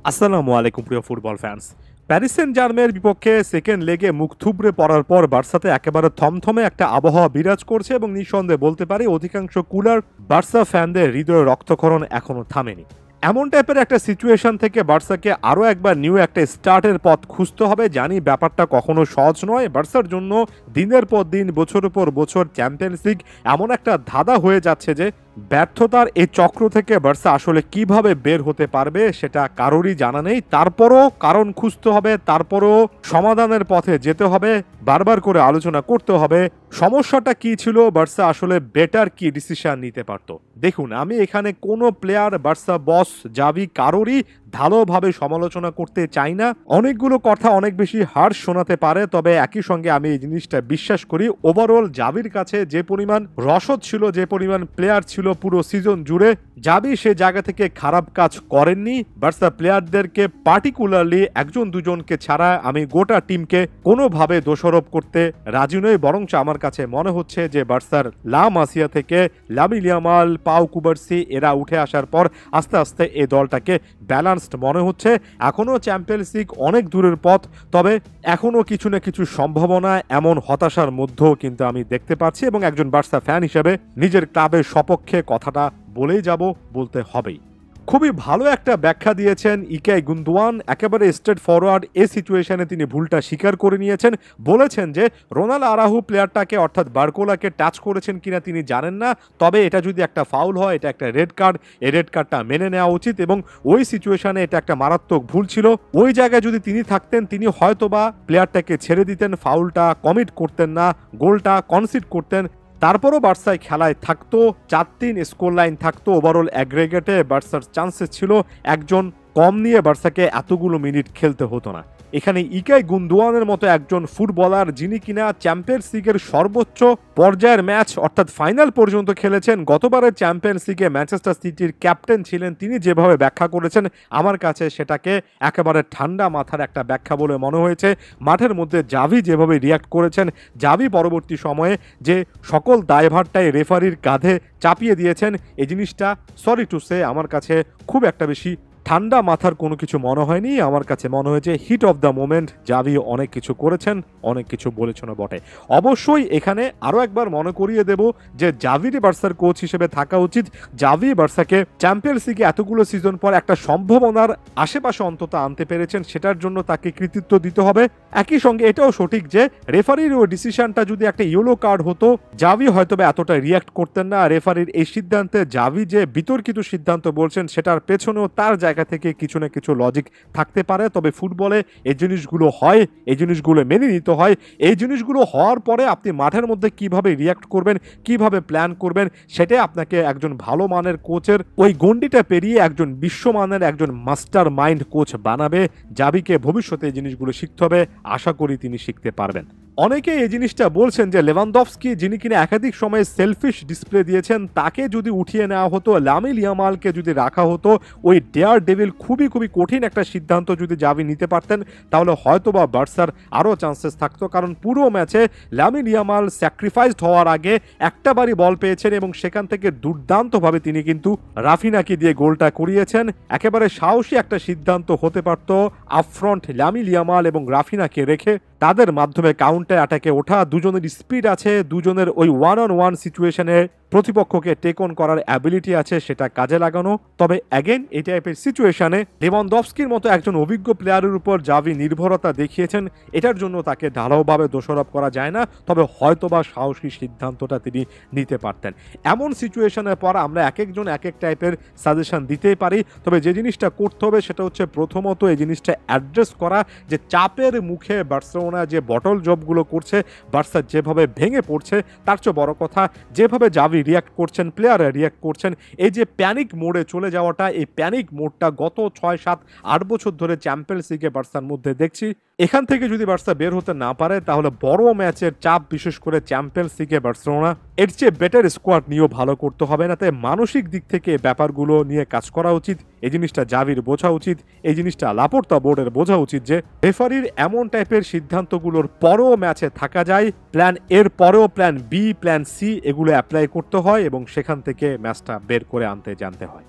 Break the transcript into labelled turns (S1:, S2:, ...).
S1: আসসালামু আলাইকুম প্রিয় ফুটবল ফ্যান্স। প্যারিস সেন্ট জার্মের বিপক্ষে সেকেন্ড লেগে মুখ থুবড়ে পড়ার পর বার্সাতে একেবারে থমথমে একটা আবহাওয়া বিরাজ করছে এবং নিঃসন্দেহে বলতে পারি অধিকাংশ কুলার বার্সা ফ্যানদের হৃদয়ে রক্তক্ষরণ এখনো থামেনি। এমন টাইপের একটা সিচুয়েশন থেকে বার্সাকে আরও একবার নিউ একটা স্টার্টের পথ খুঁজতে হবে। জানি ব্যাপারটা কখনো সহজ নয়। বার্সার জন্য দিনের পর দিন বছরের পর বছর চ্যাম্পিয়ন্স লিগ এমন একটা ধাঁধা হয়ে যাচ্ছে যে ব্যর্থতার এই চক্র থেকে বার্সা আসলে কিভাবে বের হতে পারবে সেটা কারোরই জানা নেই। তারপরও কারণ খুঁজতে হবে, তারপরও সমাধানের পথে যেতে হবে, বারবার করে আলোচনা করতে হবে সমস্যাটা কি ছিল, বার্সা আসলে বেটার কি ডিসিশন নিতে পারতো। দেখুন, আমি এখানে কোনো প্লেয়ার, বার্সা বস, জাভি কারোরই ভালোভাবে সমালোচনা করতে চাই না। অনেকগুলো কথা অনেক বেশি হার্শ শোনাতে পারে, তবে একই সঙ্গে আমি এই জিনিসটা বিশ্বাস করি ওভারঅল জাভির কাছে যে পরিমাণ রসদ ছিল, যে পরিমাণ প্লেয়ার ছিল পুরো সিজন জুড়ে, জাভি সে জায়গা থেকে খারাপ কাজ করেননি। বার্সা প্লেয়ারদেরকে পার্টিকুলারলি একজন দুজনকে ছাড়া আমি গোটা টিমকে কোনোভাবে দোষারোপ করতে রাজি নই। বরঞ্চ আমার কাছে মনে হচ্ছে যে বার্সার লা মাসিয়া থেকে লামিন ইয়ামাল, পাউ কুবার্সি এরা উঠে আসার পর আস্তে আস্তে এই দলটাকে ব্যালেন্সড মনে হচ্ছে। এখনও চ্যাম্পিয়ন্স লিগ অনেক দূরের পথ, তবে এখনও কিছু না কিছু সম্ভাবনা এমন হতাশার মধ্যেও কিন্তু আমি দেখতে পাচ্ছি এবং একজন বার্সা ফ্যান হিসেবে নিজের ক্লাবের সপক্ষে কথাটা বলেই যাব, বলতে হবেই। খুবই ভালো একটা ব্যাখ্যা দিয়েছেন ইকাই গুন্দোয়ান, একেবারে স্ট্রেট ফরওয়ার্ড। এই সিচুয়েশনে তিনি ভুলটা স্বীকার করে নিয়েছেন, বলেছেন যে রোনাল আরাহু প্লেয়ারটাকে অর্থাৎ বার্কোলাকে টাচ করেছেন কিনা তিনি জানেন না, তবে এটা যদি একটা ফাউল হয় এটা একটা রেড কার্ড, এই রেড কার্ডটা মেনে নেওয়া উচিত এবং ওই সিচুয়েশনে এটা একটা মারাত্মক ভুল ছিল। ওই জায়গায় যদি তিনি থাকতেন তিনি হয়তোবা প্লেয়ারটাকে ছেড়ে দিতেন, ফাউলটা কমিট করতেন না, গোলটা কনসিড করতেন। তারপরও বার্সায় খেলায় থাকতো, 4-3 স্কোর লাইন থাকতো। ওভারঅল অ্যাগ্রেগেটে বার্সার চান্সেস ছিল একজন কম নিয়ে বার্সাকে এতগুলো মিনিট খেলতে হতো না। এখানে ইকাই গুন্দোয়ানের মতো একজন ফুটবলার যিনি কিনা চ্যাম্পিয়ন্স লিগের সর্বোচ্চ পর্যায়ের ম্যাচ অর্থাৎ ফাইনাল পর্যন্ত খেলেছেন, গতবারের চ্যাম্পিয়ন্স লিগে ম্যানচেস্টার সিটির ক্যাপ্টেন ছিলেন, তিনি যেভাবে ব্যাখ্যা করেছেন আমার কাছে সেটাকে একেবারে ঠান্ডা মাথার একটা ব্যাখ্যা বলে মনে হয়েছে। মাঠের মধ্যে জাভি যেভাবে রিয়াক্ট করেছেন, জাভি পরবর্তী সময়ে যে সকল দায়ভারটাই রেফারির কাঁধে চাপিয়ে দিয়েছেন, এই জিনিসটা সরি টু সে আমার কাছে খুব একটা বেশি ঠান্ডা মাথার কোনো কিছু মনে হয়নি। আমার কাছে মনে হয়েছে heat of the moment Xavi অনেক কিছু করেছেন, অনেক কিছু বলেছেন বটে। অবশ্যই এখানে আরও একবার মনে করিয়ে দেব যে জাভিরই বার্সার কোচ হিসেবে থাকা উচিত। জাভি বার্সাকে চ্যাম্পিয়ন্স লিগে এতগুলো সিজন পর একটা সম্ভাবনার আশেপাশে অন্তত আনতে পেরেছেন, সেটার জন্য তাকে কৃতিত্ব দিতে হবে। একই সঙ্গে এটাও সঠিক যে রেফারির ওই ডিসিশনটা যদি একটা ইয়েলো কার্ড হতো জাভি হয়তো এতটা রিয়াক্ট করতেন না। রেফারির এই সিদ্ধান্তে জাভি যে বিতর্কিত সিদ্ধান্ত বলছেন সেটার পেছনেও তার জায়গা থেকে কিছু না কিছু লজিক থাকতে পারে। তবে ফুটবলে এই জিনিসগুলো হয়, এই জিনিসগুলো মেনে নিতে হয়। এই জিনিসগুলো হওয়ার পরে আপনি মাঠের মধ্যে কিভাবে রিয়াক্ট করবেন, কিভাবে প্ল্যান করবেন, সেটাই আপনাকে একজন ভালো মানের কোচের ওই গণ্ডিটা পেরিয়ে একজন বিশ্বমানের একজন মাস্টার মাইন্ড কোচ বানাবে। জাভিকে ভবিষ্যতে এই জিনিসগুলো শিখতে হবে, আশা করি তিনি শিখতে পারবেন। অনেকে এই জিনিসটা বলছেন যে লেভানডফস্কি যিনি কিনা একাধিক সময়ে সেলফিশ ডিসপ্লে দিয়েছেন, তাকে যদি উঠিয়ে নেওয়া হতো, লামিন ইয়ামালকে যদি রাখা হতো, ওই ডেয়ার ডেভিল খুবই কঠিন একটা সিদ্ধান্ত যদি জাভি নিতে পারতেন তাহলে হয়তোবা বার্সার আরও চান্সেস থাকতো। কারণ পুরো ম্যাচে লামিন ইয়ামাল স্যাক্রিফাইসড হওয়ার আগে একটা বারই বল পেয়েছেন এবং সেখান থেকে দুর্দান্তভাবে তিনি কিন্তু রাফিনাকে দিয়ে গোলটা করিয়েছেন। একেবারে সাহসী একটা সিদ্ধান্ত হতে পারত আপফ্রন্ট লামিন ইয়ামাল এবং রাফিনাকে রেখে তাদের মাধ্যমে কাউন্টার অ্যাটাকে ওঠা। দুজনের স্পিড আছে, দুজনের ওই ওয়ান অন ওয়ান সিচুয়েশনে প্রতিপক্ষকে টেক অন করার অ্যাবিলিটি আছে, সেটা কাজে লাগানো। তবে অ্যাগেন এই টাইপের সিচুয়েশনে লেভানডফস্কির মতো একজন অভিজ্ঞ প্লেয়ারের উপর জাভি নির্ভরতা দেখিয়েছেন, এটার জন্য তাকে ঢালাওভাবে দোষারোপ করা যায় না। তবে হয়তোবা সাহসী সিদ্ধান্তটা তিনি নিতে পারতেন। এমন সিচুয়েশনের পর আমরা এক একজন এক এক টাইপের সাজেশন দিতেই পারি, তবে যে জিনিসটা করতে হবে সেটা হচ্ছে প্রথমত এই জিনিসটা অ্যাড্রেস করা যে চাপের মুখে বার্সেলোনা যে বটল জবগুলো করছে, বার্সা যেভাবে ভেঙে পড়ছে, তার চেয়ে বড় কথা যেভাবে জাভি রিয়াক্ট করছেন, প্লেয়াররা রিয়াক্ট করছেন, এই যে প্যানিক মোডে চলে যাওয়াটা, এই প্যানিক মোডটা গত 6-7-8 বছর ধরে চ্যাম্পিয়ন্স লিগে বার্সার মধ্যে দেখছি। এখান থেকে যদি বার্সা বের হতে না পারে তাহলে বড় ম্যাচের চাপ, বিশেষ করে চ্যাম্পিয়ন্স লিগে বার্সেলোনা এর চেয়ে বেটার স্কোয়াড নিয়েও ভালো করতে হবে না। তাই মানসিক দিক থেকে ব্যাপারগুলো নিয়ে কাজ করা উচিত। এই জিনিসটা জাভির বোঝা উচিত, এই জিনিসটা লাপোর্তা বোর্ডের বোঝা উচিত যে রেফারির এমন টাইপের সিদ্ধান্তগুলোর পরেও ম্যাচে থাকা যায়, প্ল্যান এর পরেও প্ল্যান বি, প্ল্যান সি এগুলো অ্যাপ্লাই করতে হয় এবং সেখান থেকে ম্যাচটা বের করে আনতে জানতে হয়।